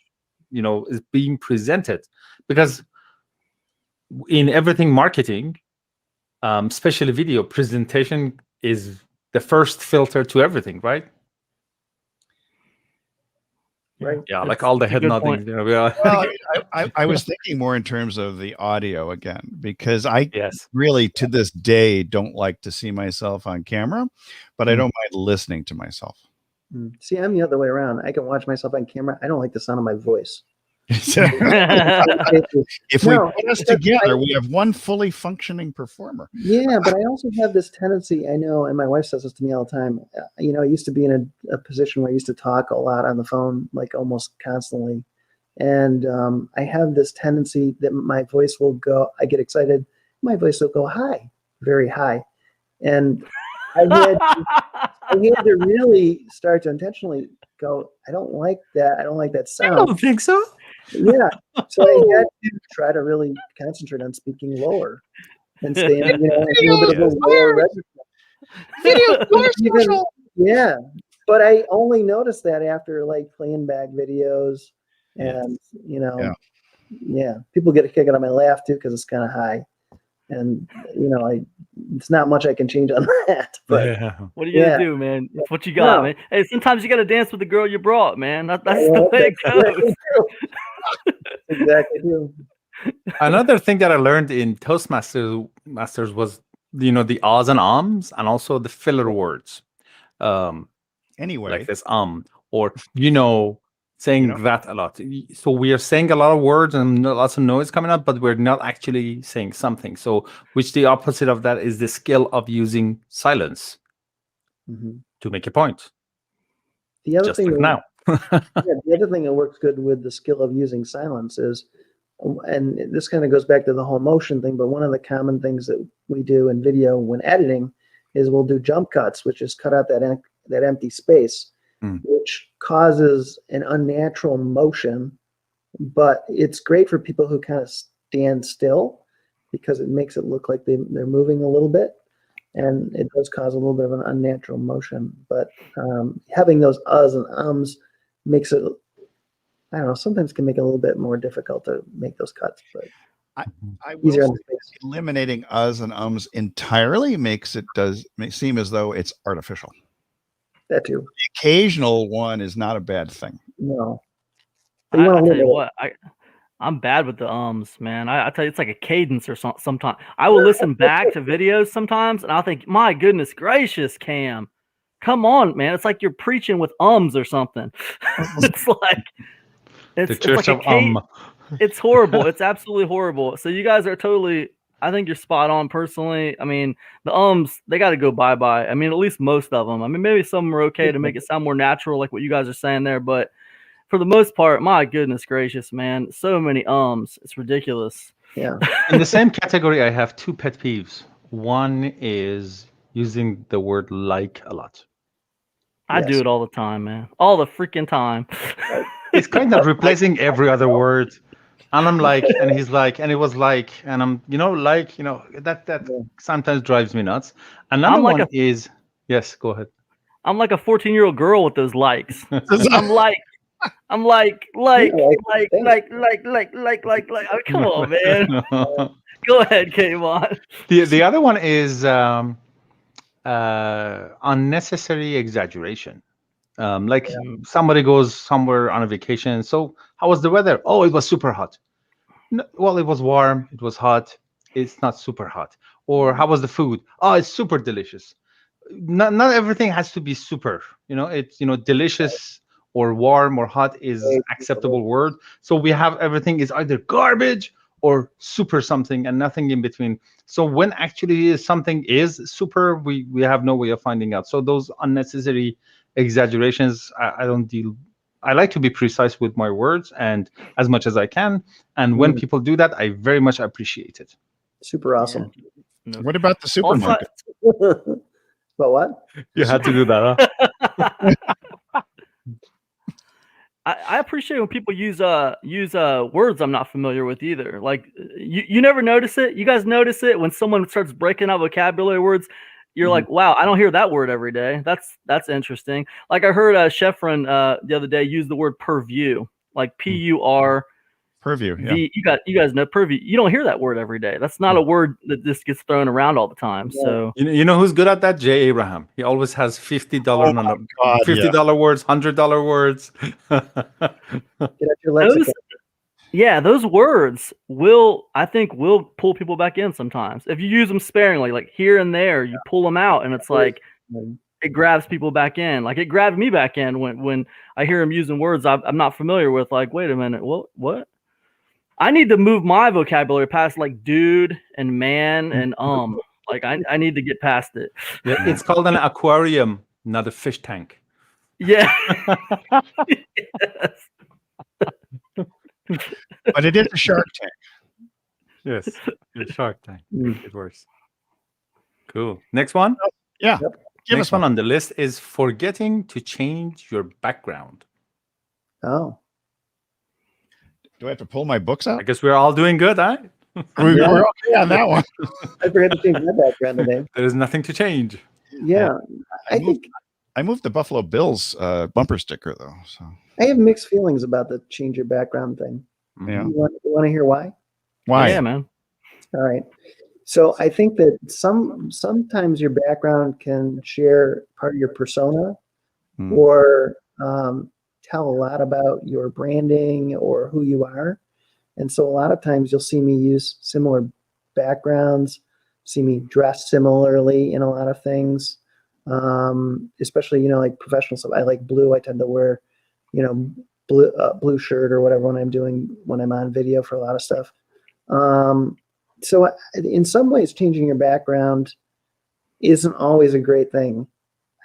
is being presented, because in everything marketing, especially video, presentation is the first filter to everything, right? Right. Yeah, like all the head nodding. Well, I was thinking more in terms of the audio again, because I really to this day don't like to see myself on camera, but I don't mind listening to myself. See, I'm the other way around. I can watch myself on camera. I don't like the sound of my voice. If we put us together, we have one fully functioning performer. Yeah, but I also have this tendency, I know, and my wife says this to me all the time. I used to be in a position where I used to talk a lot on the phone, like almost constantly. And I have this tendency that my voice will go, I get excited, my voice will go high, very high. And I had to really start to intentionally go, I don't like that. I don't like that sound. I don't think so. Yeah. So I had to try to really concentrate on speaking lower and stay in, a little bit of a lower register. Yeah. But I only noticed that after like playing back videos and, people get a kick out of my laugh too, because it's kind of high. And, it's not much I can change on that. But what are you going to do, man? It's what you got, man. Hey, sometimes you got to dance with the girl you brought, man. That's the way it goes. Exactly. Another thing that I learned in Toastmasters was, the ahs and ums, and also the filler words. Anyway, like this or saying that a lot. So we are saying a lot of words and lots of noise coming up, but we're not actually saying something. So which the opposite of that is the skill of using silence to make a point. The other Just thing like now. the other thing that works good with the skill of using silence is, and this kind of goes back to the whole motion thing, but one of the common things that we do in video when editing is we'll do jump cuts, which is cut out that empty space, which causes an unnatural motion, but it's great for people who kind of stand still because it makes it look like they're moving a little bit, and it does cause a little bit of an unnatural motion. But having those uhs and ums makes it, I don't know, sometimes can make it a little bit more difficult to make those cuts, but I will easier on say the face. eliminating uhs and ums entirely makes it seem as though it's artificial. That too. The occasional one is not a bad thing. No. I tell you what, I'm bad with the ums, man. I tell you, it's like a cadence or something. Sometimes I will listen back to videos sometimes, and I'll think, my goodness gracious, Cam, come on, man. It's like you're preaching with ums or something. It's like the church like of It's horrible. It's absolutely horrible. So you guys are totally. I think you're spot on. Personally, I mean, the ums, they got to go bye-bye. I mean, at least most of them. I mean, maybe some are okay to make it sound more natural, like what you guys are saying there, but for the most part, my goodness gracious, man, so many ums. It's ridiculous. Yeah. In the same category, I have two pet peeves. One is using the word like a lot. I do it all the time, man. All the freaking time. It's kind of replacing every other word. And I'm like, and he's like, and it was like, and I'm, that sometimes drives me nuts. Another one is, yes, go ahead. I'm like a 14-year-old girl with those likes. I'm like. I mean, come on, man. Go ahead, Kayvon. The other one is unnecessary exaggeration. Somebody goes somewhere on a vacation. So how was the weather? Oh, it was super hot. No, well, it was warm. It was hot. It's not super hot. Or how was the food? Oh, it's super delicious. Not everything has to be super. It's delicious or warm or hot is acceptable word. So we have everything is either garbage or super something and nothing in between. So when actually something is super, we have no way of finding out. So those unnecessary exaggerations, I don't deal. I like to be precise with my words and as much as I can. And when people do that, I very much appreciate it. Super awesome. Yeah. What about the supermarket? But what? You had to do that, huh? I appreciate when people use words I'm not familiar with either. Like you never notice it. You guys notice it when someone starts breaking out vocabulary words. You're like, wow, I don't hear that word every day. That's interesting. Like I heard Sheffrin the other day use the word purview, like PUR. Purview. Yeah. You guys know purview. You don't hear that word every day. That's not a word that just gets thrown around all the time. Yeah. So you know who's good at that? Jay Abraham. He always has $50 $50 words, $100 words. Get at your lexicon. Those words will pull people back in sometimes. If you use them sparingly, like here and there, you pull them out and it's like it grabs people back in. Like it grabbed me back in when I hear him using words I'm not familiar with. Like, wait a minute, what? I need to move my vocabulary past like dude and man and like I need to get past it. Yeah, it's called an aquarium, not a fish tank. Yeah. Yes. But it is a shark tank. Yes, it's a shark tank. It works. Cool. Next one? Yeah. Yep. Next one on the list is forgetting to change your background. Oh. Do I have to pull my books out? I guess we're all doing good, huh? We're okay on that one. I forgot to change my background today. There is nothing to change. Yeah. I moved the Buffalo Bills bumper sticker though. So I have mixed feelings about the change your background thing. yeah. You want to hear why? Why? Yeah, man. All right. So I think that sometimes your background can share part of your persona or tell a lot about your branding or who you are. And so a lot of times you'll see me use similar backgrounds, see me dress similarly in a lot of things. especially, like professional stuff. I like blue. I tend to wear, blue shirt or whatever when I'm on video for a lot of stuff. So in some ways, changing your background isn't always a great thing.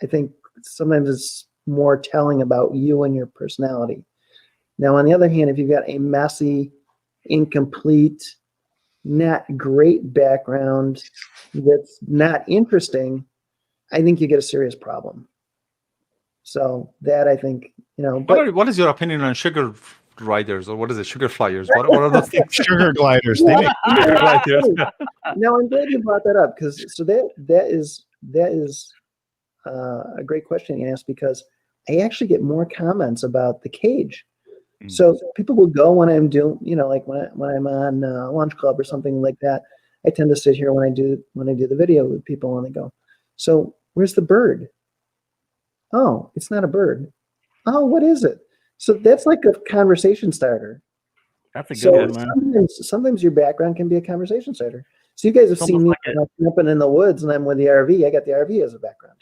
I think sometimes it's more telling about you and your personality. Now, on the other hand, if you've got a messy, incomplete, not great background that's not interesting, I think you get a serious problem. So that, I think, but what is your opinion on sugar riders, or what is it, sugar flyers? What are those things? Sugar gliders. They make Sugar gliders. No, I'm glad you brought that up, because that is a great question you asked, because I actually get more comments about the cage. So people will go when I'm doing, like when I'm on Lunch Club or something like that. I tend to sit here when I do the video with people, and they go, "So where's the bird?" "Oh, it's not a bird." "Oh, what is it?" So that's like a conversation starter. That's a good one, man. Sometimes your background can be a conversation starter. So you guys have seen me jumping in the woods, and I'm with the RV. I got the RV as a background.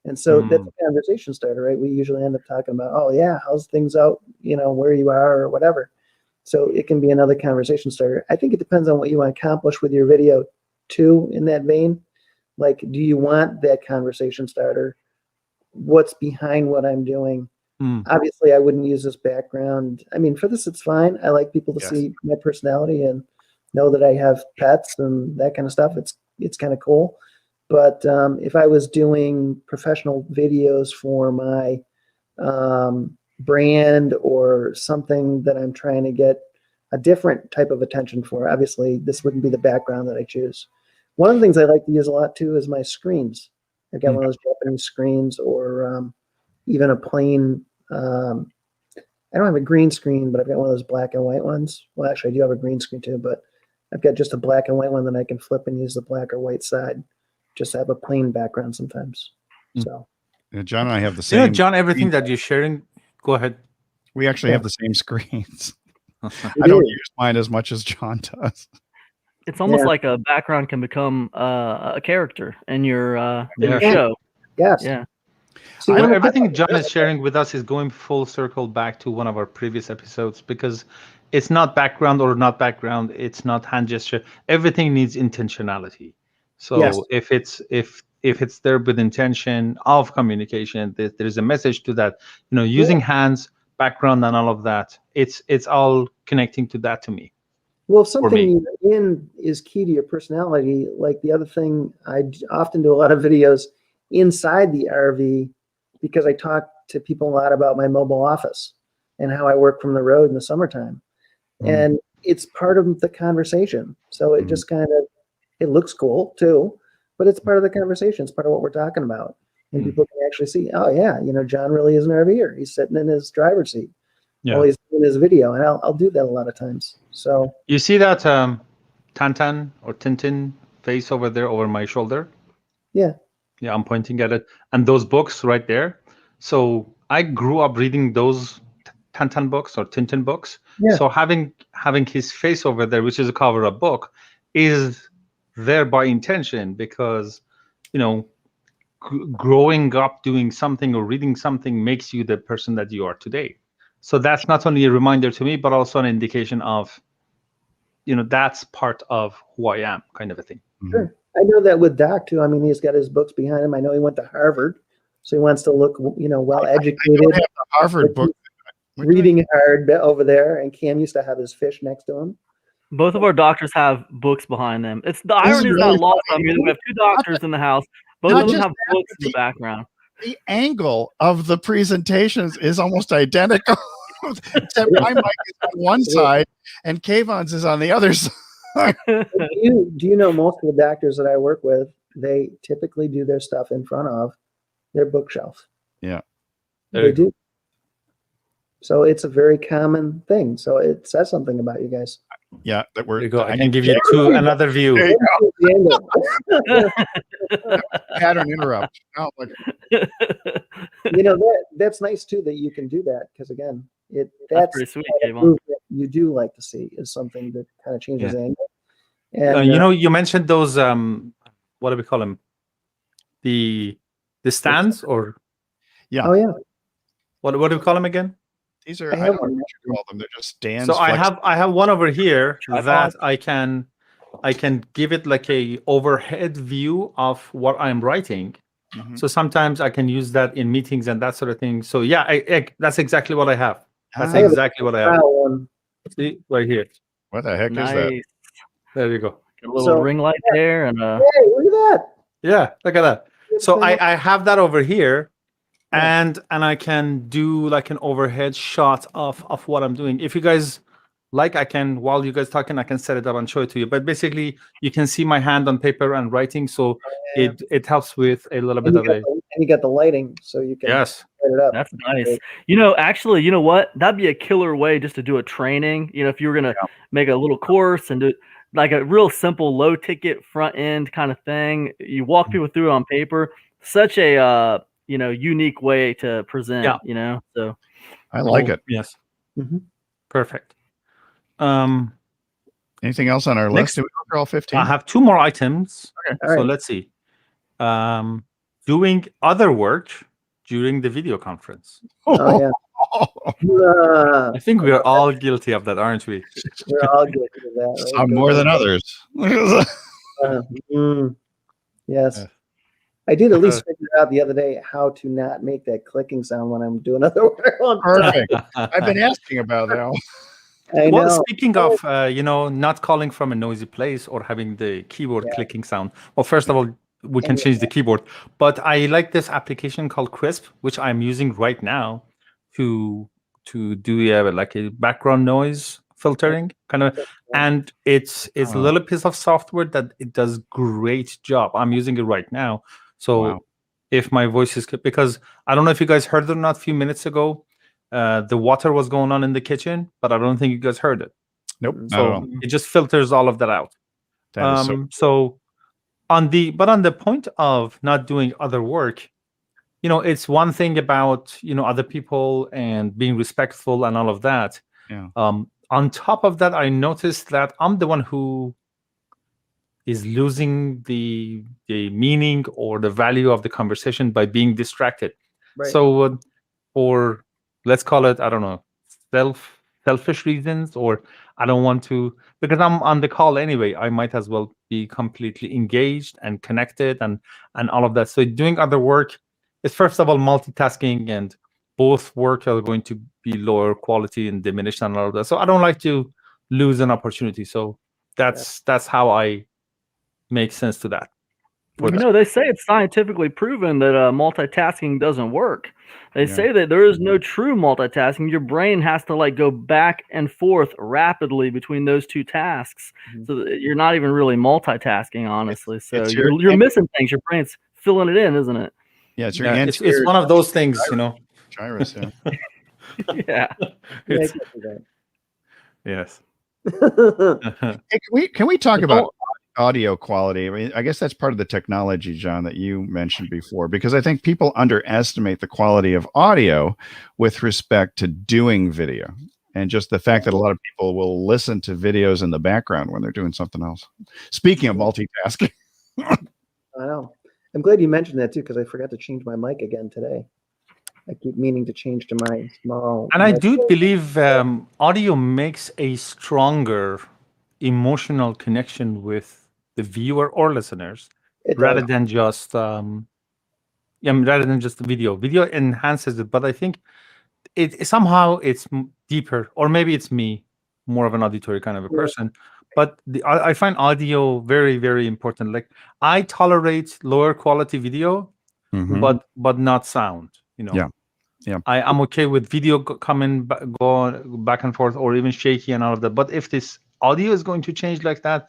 And so that's a conversation starter, right? We usually end up talking about, oh yeah, how's things out, where you are or whatever. So it can be another conversation starter. I think it depends on what you want to accomplish with your video too, in that vein. Like, do you want that conversation starter? What's behind what I'm doing? Obviously, I wouldn't use this background. I mean, for this, it's fine. I like people to see my personality and know that I have pets and that kind of stuff. It's kind of cool. But if I was doing professional videos for my brand or something that I'm trying to get a different type of attention for, obviously this wouldn't be the background that I choose. One of the things I like to use a lot too is my screens. I've got one of those Japanese screens, or even a plain, I don't have a green screen, but I've got one of those black and white ones. Well, actually I do have a green screen too, but I've got just a black and white one that I can flip and use the black or white side. Just have a plain background sometimes. So John and I have the same. John, everything that you're sharing, go ahead. We actually have the same screens. I don't use mine as much as John does. It's almost like a background can become a character in your show. Yes. Yeah. See, everything John is sharing with us is going full circle back to one of our previous episodes, because it's not background or not background. It's not hand gesture. Everything needs intentionality. So if it's there with intention of communication, there's a message to that. Using hands, background, and all of that. It's all connecting to that to me. Well, if something you're in is key to your personality, like the other thing, I often do a lot of videos inside the RV, because I talk to people a lot about my mobile office and how I work from the road in the summertime. And it's part of the conversation. So it just kind of, it looks cool too, but it's part of the conversation. It's part of what we're talking about. And people can actually see, oh yeah, John really is an RVer. He's sitting in his driver's seat while he's doing his video. And I'll do that a lot of times. So you see that Tantan or Tintin face over there over my shoulder? Yeah, I'm pointing at it. And those books right there. So I grew up reading those Tantan books or Tintin books. Yeah. So having his face over there, which is a cover of book, is there by intention, because growing up doing something or reading something makes you the person that you are today. So that's not only a reminder to me, but also an indication of that's part of who I am, kind of a thing. Sure. I know that with Doc too. I mean, he's got his books behind him. I know he went to Harvard, so he wants to look well educated. I don't have the Harvard book. Reading hard over there, and Cam used to have his fish next to him. Both of our doctors have books behind them. It's the irony is not lost on me. We have two doctors in the house. Both of them have books in the background. The angle of the presentations is almost identical, except my mic is on one side and Kayvon's is on the other side. Do you know most of the doctors that I work with, they typically do their stuff in front of their bookshelf. Yeah. They do. So it's a very common thing. So it says something about you guys. Yeah, that we're. There you go. I can give you another view. There you go. Pattern interrupt. Oh, that's nice too that you can do that, because again, that's pretty sweet. Kayvon. You do like to see is something that kind of changes the angle. And you mentioned those what do we call them? The The stands or Yeah. Oh yeah. what do we call them again? These are, I I have don't know one. what you call them. They're just stands. So I have one over here Tripod? that I can give it like a overhead view of what I'm writing. Mhm. So sometimes I can use that in meetings and that sort of thing. So yeah, that's exactly what I have. That's Ah, exactly what I have. Trial one. See right here. what the heck is that? Nice. There you go. A little So- ring light there, and Hey, look at that. Yeah, look at that. So I have that over here, Yeah. and I can do like an overhead shot of what I'm doing. If you guys like, I can, while you guys talking, I can set it up and show it to you. But basically, you can see my hand on paper and writing, so Yeah. it helps with a little And bit you of got a the- and you got the lighting, so you can yes. light it up. that's nice. You know, actually, you know what? That'd be a killer way just to do a training. You know, if you were gonna make a little course and do like a real simple low ticket front end kind of thing, you walk people through it on paper. Such a you know, unique way to present. Yeah. You know, so I like it. Yes. Mhm. Perfect. Anything else on our Next- list? Did we go through all 15? I have two more items. Okay. All So right. let's see. Doing other work during the video conference. Oh yeah. I think we are all guilty of that, aren't we? We're all guilty of that. Right? Some more than others. Mm, yes. Yeah. I did at least figure out the other day how to not make that clicking sound when I'm doing other work. Perfect. I've been asking about that. I Well, know. speaking of, not calling from a noisy place or having the keyboard clicking sound. Well, first of all, we can change the keyboard. But I like this application called Crisp, which I'm using right now to do like a background noise filtering kind of. And it's a little piece of software that it does great job. I'm using it right now. So Wow. if my voice is, because I don't know if you guys heard it or not a few minutes ago, the water was going on in the kitchen, but I don't think you guys heard it. Nope. Not at So all. it just filters all of that out. That is So on the point of not doing other work, it's one thing about other people and being respectful and all of that. Yeah. On top of that, I noticed that I'm the one who is losing the meaning or the value of the conversation by being distracted. Right. So or let's call it, I don't know, selfish reasons, or I don't want to, because I'm on the call anyway, I might as well be completely engaged and connected and all of that. So doing other work is, first of all, multitasking, and both work are going to be lower quality and diminished and all of that. So I don't like to lose an opportunity. So that's how I make sense to that. You know, they say it's scientifically proven that multitasking doesn't work. They say that there is no true multitasking. Your brain has to like go back and forth rapidly between those two tasks, so that you're not even really multitasking, honestly. So it's you're missing things. Your brain's filling it in, isn't it? Yeah, it's your Yeah, anterior it's one of those things, gyrus. Yeah. Yeah. It's- I can do that. yes. Hey, can we talk about audio quality? I mean, I guess that's part of the technology, John, that you mentioned before, because I think people underestimate the quality of audio with respect to doing video, and just the fact that a lot of people will listen to videos in the background when they're doing something else. Speaking of multitasking. I know. I'm glad you mentioned that too, because I forgot to change my mic again today. I keep meaning to change to my small. And I do believe audio makes a stronger emotional connection with the viewer or listeners, rather than just the video. Video enhances it, but I think it somehow it's deeper, or maybe it's me, more of an auditory kind of a person. But I find audio very, very important. Like, I tolerate lower quality video, but not sound. Yeah. I'm okay with video going back and forth, or even shaky and all of that. But if this audio is going to change like that,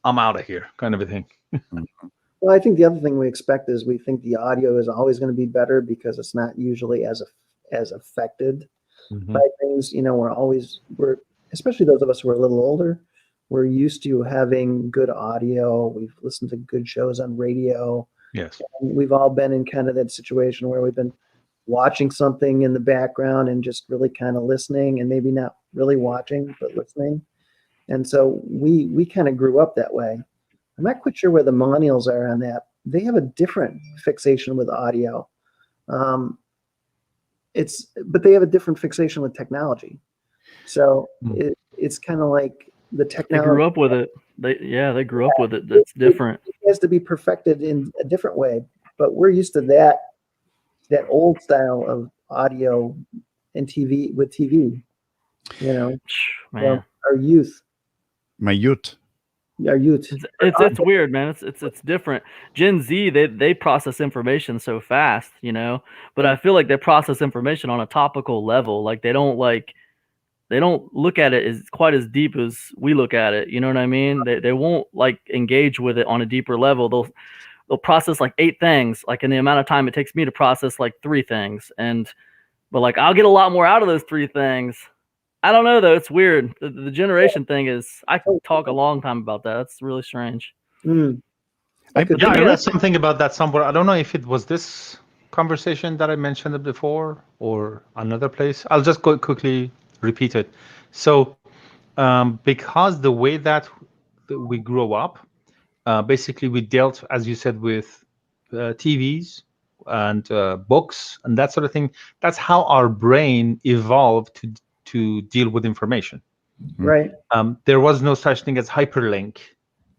I'm out of here, kind of a thing. Well, I think the other thing we expect is we think the audio is always going to be better because it's not usually as affected by things. We're especially those of us who are a little older, we're used to having good audio. We've listened to good shows on radio. Yes. And we've all been in kind of that situation where we've been watching something in the background and just really kind of listening, and maybe not really watching, but listening. And so we kind of grew up that way. I'm not quite sure where the millennials are on that, they have a different fixation with audio. But they have a different fixation with technology. So it's kind of like the technology. They grew up with it. They grew up with it. That's different. It has to be perfected in a different way. But we're used to that old style of audio and TV with TV. You know, man. Our youth. My youth. Our youth. It's weird, man. It's different. Gen Z, they process information so fast, you know. But I feel like they process information on a topical level. Like they don't look at it as quite as deep as we look at it. You know what I mean? They won't like engage with it on a deeper level. They'll process like 8 things, like in the amount of time it takes me to process like 3 things. But like I'll get a lot more out of those 3 things. I don't know though. It's weird. The generation thing is. I could talk a long time about that. That's really strange. I read something about that somewhere. I don't know if it was this conversation that I mentioned it before or another place. I'll just go quickly repeat it. So, because the way that we grew up, basically we dealt, as you said, with TVs and books and that sort of thing. That's how our brain evolved to deal with information. Right. There was no such thing as hyperlink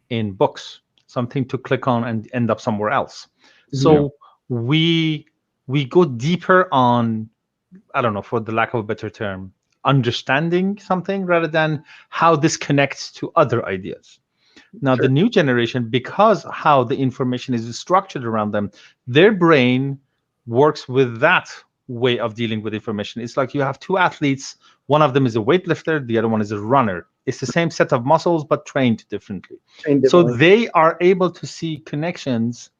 in books, something to click on and end up somewhere else. So we go deeper on, I don't know, for the lack of a better term, understanding something rather than how this connects to other ideas. Now, the new generation, because how the information is structured around them, their brain works with that way of dealing with information. It's like you have 2 athletes. One of them is a weightlifter. The other one is a runner. It's the same set of muscles, but trained differently. So they are able to see connections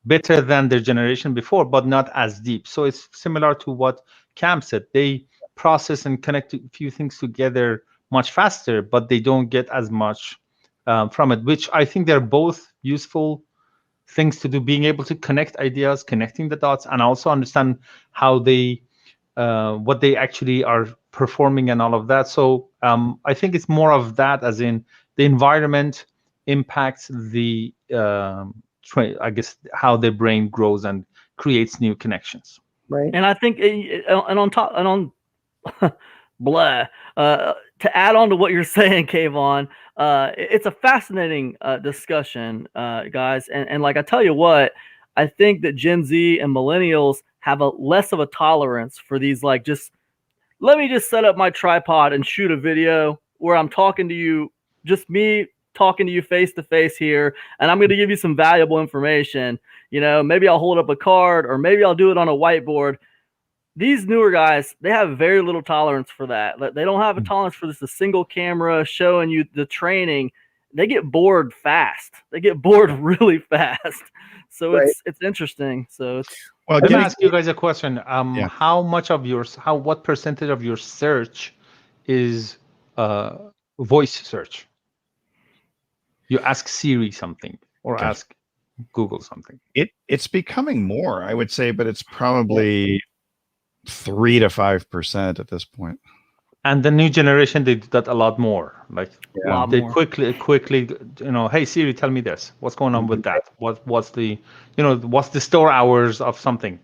better than their generation before, but not as deep. So it's similar to what Kam said. They process and connect a few things together much faster, but they don't get as much from it, which I think they're both useful things to do, being able to connect ideas, connecting the dots, and also understand how they, what they actually are performing and all of that. So I think it's more of that, as in the environment impacts the, I guess, how their brain grows and creates new connections. Right. And I think, and on top, and on blah, to add on to what you're saying, Kayvon, it's a fascinating discussion, guys. And like I tell you what, I think that Gen Z and millennials have a less of a tolerance for these, like, just let me just set up my tripod and shoot a video where I'm talking to you, just me talking to you face to face here, and I'm going to give you some valuable information. You know, maybe I'll hold up a card, or maybe I'll do it on a whiteboard. These newer guys, they have very little tolerance for that. They don't have a tolerance for this, a single camera showing you the training. They get bored fast. They get bored really fast. So it's interesting. So it's, well, let me ask you guys a question. How much of what percentage of your search is voice search? You ask Siri something or ask Google something. It's becoming more, I would say, but it's probably 3 to 5% at this point. And the new generation, they do that a lot more. Like they more. quickly, you know, hey Siri, tell me this. What's going on with that? What's the, you know, what's the store hours of something?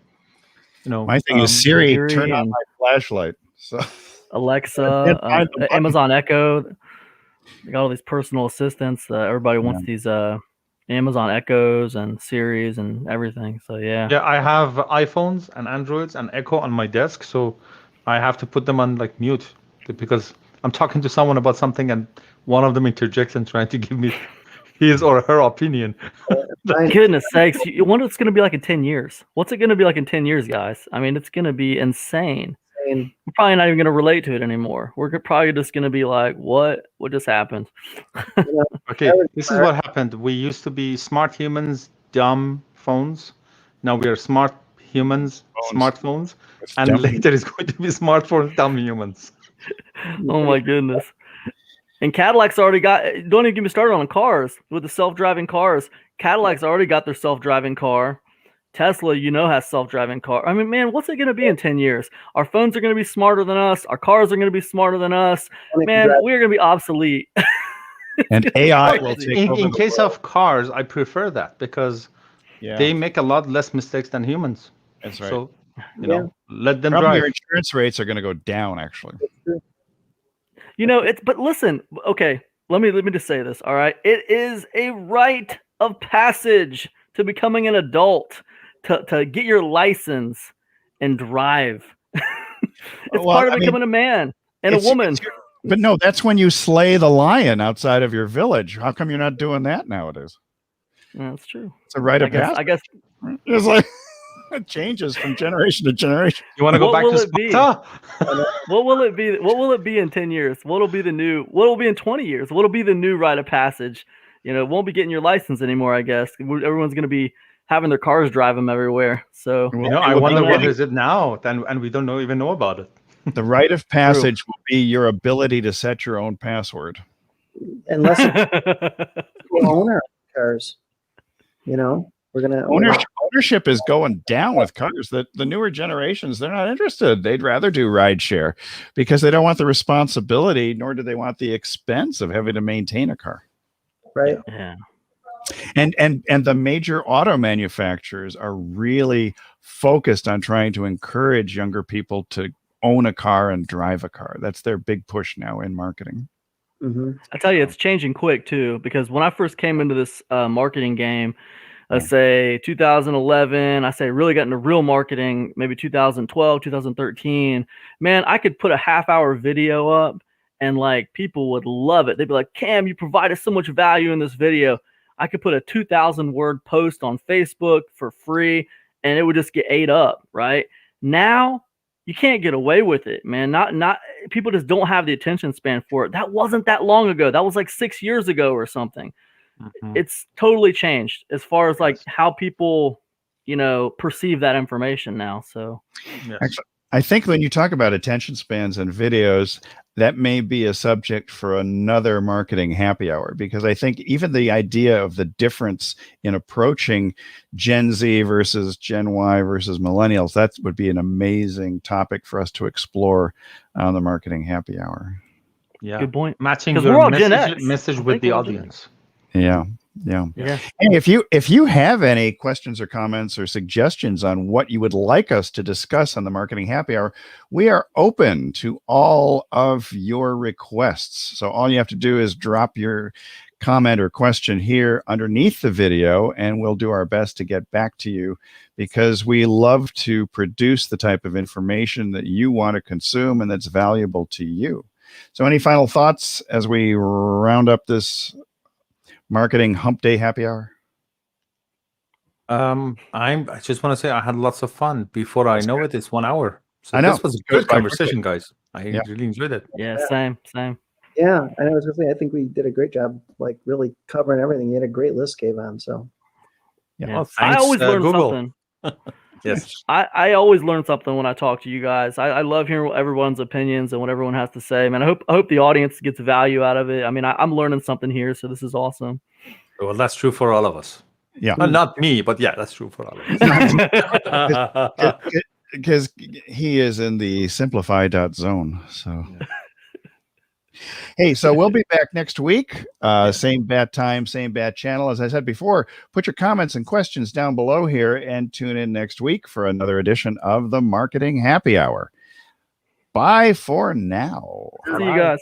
You know, my thing is Siri, turn on my flashlight. So Alexa, Amazon Echo. They got all these personal assistants. Everybody wants these Amazon Echoes and Siris and everything. So yeah, I have iPhones and Androids and Echo on my desk, so I have to put them on like mute because I'm talking to someone about something and one of them interjects and trying to give me his or her opinion. Goodness sakes, you wonder what it's going to be like in 10 years. What's it going to be like in 10 years, guys? I mean, it's going to be insane. We're probably not even going to relate to it anymore. We're probably just going to be like, what just happened? Okay, this is what happened. We used to be smart humans, dumb phones. Now we are smart humans, smartphones. And later it's going to be smartphones, dumb humans. Oh my goodness. And Cadillac's already got, don't even get me started on cars with the self-driving cars. Cadillac's already got their self-driving car. Tesla, you know, has self-driving car. I mean, man, what's it going to be in 10 years? Our phones are going to be smarter than us. Our cars are going to be smarter than us. Man, we're going to be obsolete. And AI will take over. In case of cars, I prefer that because they make a lot less mistakes than humans. That's right. So, you know, let them Probably drive. your insurance rates are going to go down, actually. You know, but listen, okay, let me just say this, all right? It is a rite of passage to becoming an adult, to get your license and drive. It's part of becoming a man and a woman. But no, that's when you slay the lion outside of your village. How come you're not doing that nowadays? Yeah, that's true. It's a rite of passage. I guess it's like it changes from generation to generation. You want to go back to Sparta? What will it be? What will it be in 10 years? What will be in 20 years? What will be the new rite of passage? You know, it won't be getting your license anymore, I guess. Everyone's going to be having their cars drive them everywhere. So, you know, I wonder what is it now, and we don't even know about it. The rite of passage will be your ability to set your own password. Unless we'll own our cars, you know, we're going to ownership is going down with cars. The newer generations, they're not interested. They'd rather do ride share because they don't want the responsibility, nor do they want the expense of having to maintain a car. Right. Yeah. And the major auto manufacturers are really focused on trying to encourage younger people to own a car and drive a car. That's their big push now in marketing. Mm-hmm. I tell you, it's changing quick too, because when I first came into this marketing game, let's say 2011, I say really got into real marketing, maybe 2012, 2013, man, I could put a half-hour video up and like people would love it. They'd be like, Cam, you provided so much value in this video. I could put a 2,000 word post on Facebook for free and it would just get ate up, right? Now, you can't get away with it, man. Not people just don't have the attention span for it. That wasn't that long ago. That was like 6 years ago or something. Mm-hmm. It's totally changed as far as like how people, you know, perceive that information now. So, actually, I think when you talk about attention spans and videos, that may be a subject for another marketing happy hour, because I think even the idea of the difference in approaching Gen Z versus Gen Y versus millennials, that would be an amazing topic for us to explore on the marketing happy hour. Yeah, good point. Matching your message with the audience. Yeah. Hey, if you have any questions or comments or suggestions on what you would like us to discuss on the marketing happy hour, we are open to all of your requests. So all you have to do is drop your comment or question here underneath the video, and we'll do our best to get back to you, because we love to produce the type of information that you want to consume and that's valuable to you. So any final thoughts as we round up this marketing hump day happy hour? I just want to say I had lots of fun. Before I know it, it's 1 hour. So I know. This was a good conversation, guys. I really enjoyed it. Yeah, same. Yeah, I know. I think we did a great job, like really covering everything. You had a great list, Kayvon. So, Well, thanks, I always learn Google. something. Yes, I always learn something when I talk to you guys. I love hearing everyone's opinions and what everyone has to say, man. I hope the audience gets value out of it. I mean, I'm learning something here, so this is awesome. Well, that's true for all of us. Yeah, well, not me, but yeah, that's true for all of us. Because he is in the simplify.zone. So, hey, so we'll be back next week. Same bad time, same bad channel. As I said before, put your comments and questions down below here and tune in next week for another edition of the Marketing Happy Hour. Bye for now. See you guys.